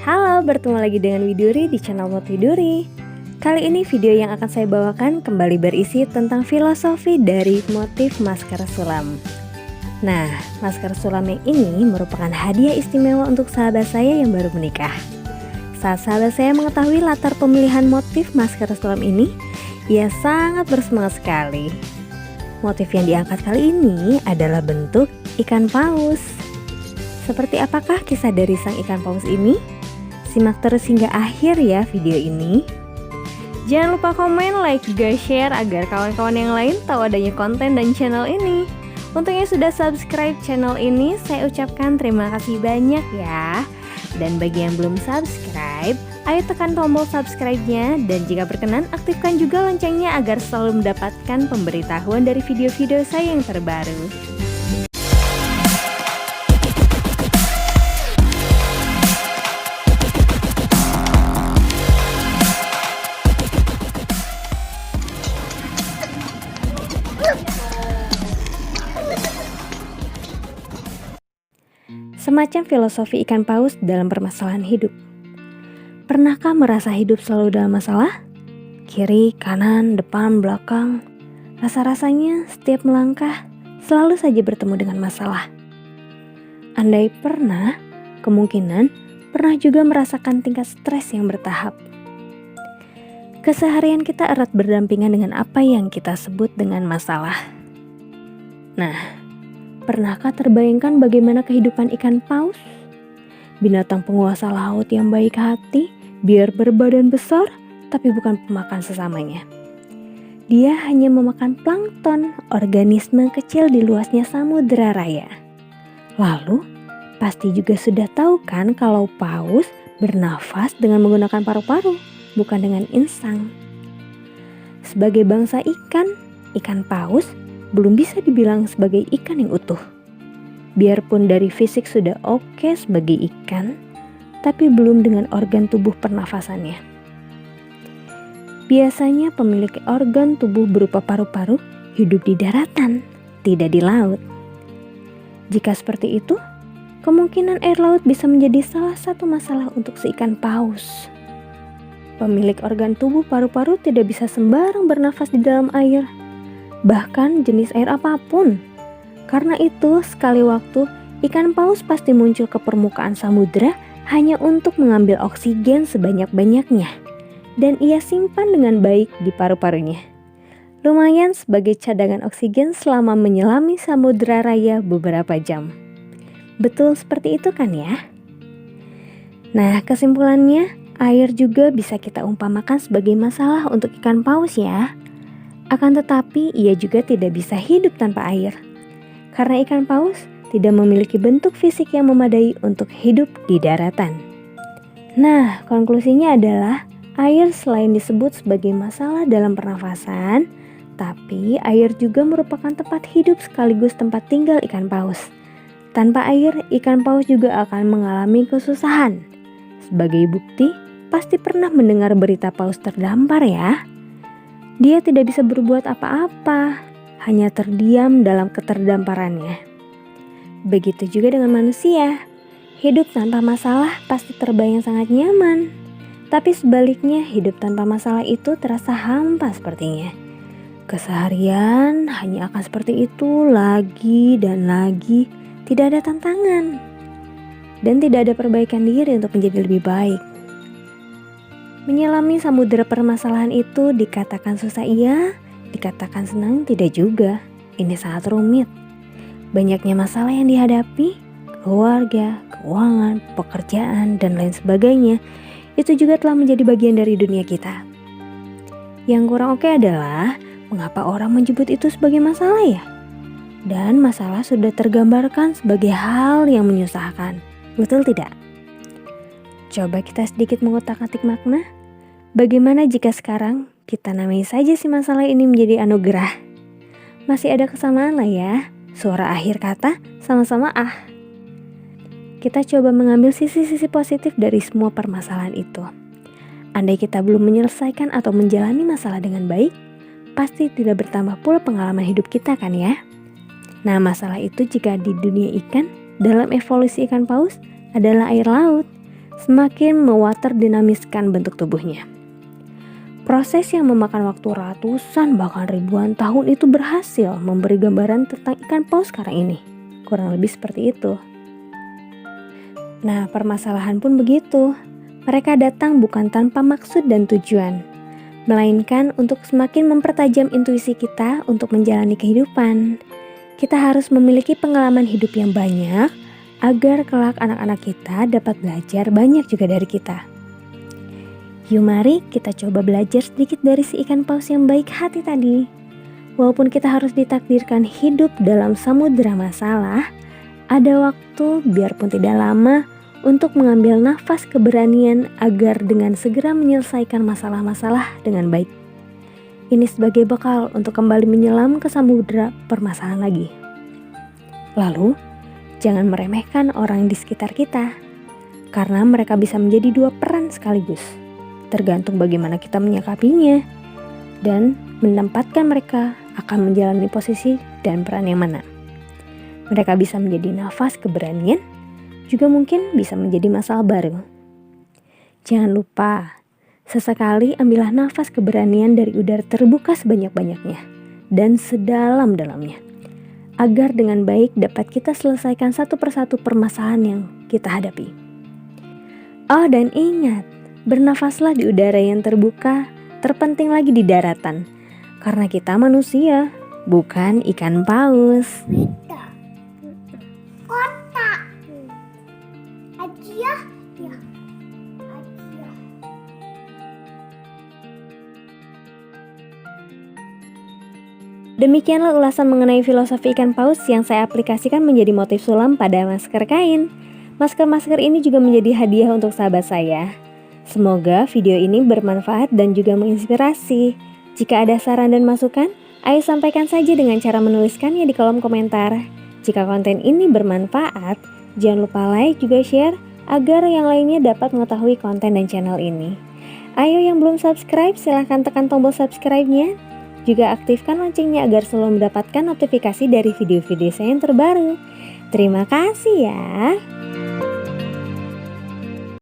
Halo, bertemu lagi dengan Widuri di channel Motividuri. Kali ini video yang akan saya bawakan kembali berisi tentang filosofi dari motif masker sulam. Nah, masker sulam yang ini merupakan hadiah istimewa untuk sahabat saya yang baru menikah. Saat sahabat saya mengetahui latar pemilihan motif masker sulam ini, ia sangat bersemangat sekali. Motif yang diangkat kali ini adalah bentuk ikan paus. Seperti apakah kisah dari sang ikan paus ini? Simak terus hingga akhir ya video ini. Jangan lupa komen, like, juga share agar kawan-kawan yang lain tahu adanya konten dan channel ini. Untuk yang sudah subscribe channel ini, saya ucapkan terima kasih banyak ya. Dan bagi yang belum subscribe, ayo tekan tombol subscribe-nya. Dan jika berkenan, aktifkan juga loncengnya agar selalu mendapatkan pemberitahuan dari video-video saya yang terbaru. Semacam filosofi ikan paus dalam permasalahan hidup. Pernahkah merasa hidup selalu dalam masalah? Kiri, kanan, depan, belakang. Rasa-rasanya setiap melangkah selalu saja bertemu dengan masalah. Andai pernah, kemungkinan pernah juga merasakan tingkat stres yang bertahap. Keseharian kita erat berdampingan dengan apa yang kita sebut dengan masalah. Nah, pernahkah terbayangkan bagaimana kehidupan ikan paus? Binatang penguasa laut yang baik hati, biar berbadan besar, tapi bukan pemakan sesamanya. Dia hanya memakan plankton, organisme kecil di luasnya samudera raya. Lalu, pasti juga sudah tahu kan kalau paus bernafas dengan menggunakan paru-paru, bukan dengan insang. Sebagai bangsa ikan paus belum bisa dibilang sebagai ikan yang utuh. Biarpun dari fisik sudah oke sebagai ikan, tapi belum dengan organ tubuh pernafasannya. Biasanya pemilik organ tubuh berupa paru-paru hidup di daratan, tidak di laut. Jika seperti itu, kemungkinan air laut bisa menjadi salah satu masalah untuk si ikan paus. Pemilik organ tubuh paru-paru tidak bisa sembarang bernafas di dalam air, bahkan jenis air apapun. Karena itu, sekali waktu ikan paus pasti muncul ke permukaan samudera hanya untuk mengambil oksigen sebanyak-banyaknya, dan ia simpan dengan baik di paru-parunya. Lumayan sebagai cadangan oksigen selama menyelami samudera raya beberapa jam. Betul seperti itu kan ya? Nah, kesimpulannya, air juga bisa kita umpamakan sebagai masalah untuk ikan paus ya. Akan tetapi ia juga tidak bisa hidup tanpa air. Karena ikan paus tidak memiliki bentuk fisik yang memadai untuk hidup di daratan. Nah, konklusinya adalah air selain disebut sebagai masalah dalam pernafasan, tapi air juga merupakan tempat hidup sekaligus tempat tinggal ikan paus. Tanpa air, ikan paus juga akan mengalami kesusahan. Sebagai bukti, pasti pernah mendengar berita paus terdampar ya. Dia tidak bisa berbuat apa-apa, hanya terdiam dalam keterdamparannya. Begitu juga dengan manusia. Hidup tanpa masalah pasti terbayang sangat nyaman. Tapi sebaliknya, hidup tanpa masalah itu terasa hampa sepertinya. Keseharian hanya akan seperti itu lagi dan lagi, tidak ada tantangan. Dan tidak ada perbaikan diri untuk menjadi lebih baik. Menyelami samudera permasalahan itu dikatakan susah iya, dikatakan senang tidak juga. Ini sangat rumit. Banyaknya masalah yang dihadapi, keluarga, keuangan, pekerjaan, dan lain sebagainya, itu juga telah menjadi bagian dari dunia kita. Yang kurang oke adalah, mengapa orang menyebut itu sebagai masalah ya? Dan masalah sudah tergambarkan sebagai hal yang menyusahkan. Betul tidak? Coba kita sedikit mengutak-atik makna. Bagaimana jika sekarang kita namai saja si masalah ini menjadi anugerah? Masih ada kesamaan lah ya. Suara akhir kata sama-sama ah. Kita coba mengambil sisi-sisi positif dari semua permasalahan itu. Andai kita belum menyelesaikan atau menjalani masalah dengan baik, pasti tidak bertambah pula pengalaman hidup kita kan ya. Nah, masalah itu jika di dunia ikan, dalam evolusi ikan paus adalah air laut. semakin mewaterdinamiskan bentuk tubuhnya. Proses yang memakan waktu ratusan bahkan ribuan tahun itu berhasil memberi gambaran tentang ikan paus sekarang ini. Kurang lebih seperti itu. Nah, permasalahan pun begitu. Mereka datang bukan tanpa maksud dan tujuan, melainkan untuk semakin mempertajam intuisi kita untuk menjalani kehidupan. Kita harus memiliki pengalaman hidup yang banyak agar kelak anak-anak kita dapat belajar banyak juga dari kita. Yuk mari kita coba belajar sedikit dari si ikan paus yang baik hati tadi. Walaupun kita harus ditakdirkan hidup dalam samudera masalah, ada waktu biarpun tidak lama untuk mengambil nafas keberanian agar dengan segera menyelesaikan masalah-masalah dengan baik. Ini sebagai bekal untuk kembali menyelam ke samudera permasalahan lagi. Lalu, jangan meremehkan orang di sekitar kita, karena mereka bisa menjadi dua peran sekaligus, tergantung bagaimana kita menyikapinya, dan menempatkan mereka akan menjalani posisi dan peran yang mana. Mereka bisa menjadi nafas keberanian, juga mungkin bisa menjadi masalah baru. Jangan lupa, sesekali ambillah nafas keberanian dari udara terbuka sebanyak-banyaknya dan sedalam-dalamnya, agar dengan baik dapat kita selesaikan satu persatu permasalahan yang kita hadapi. Oh, dan ingat, bernafaslah di udara yang terbuka, terpenting lagi di daratan, karena kita manusia, bukan ikan paus. Demikianlah ulasan mengenai filosofi ikan paus yang saya aplikasikan menjadi motif sulam pada masker kain. Masker-masker ini juga menjadi hadiah untuk sahabat saya. Semoga video ini bermanfaat dan juga menginspirasi. Jika ada saran dan masukan, ayo sampaikan saja dengan cara menuliskannya di kolom komentar. Jika konten ini bermanfaat, jangan lupa like juga share agar yang lainnya dapat mengetahui konten dan channel ini. Ayo yang belum subscribe, silahkan tekan tombol subscribe-nya. Juga aktifkan loncengnya agar selalu mendapatkan notifikasi dari video-video saya yang terbaru. Terima kasih ya.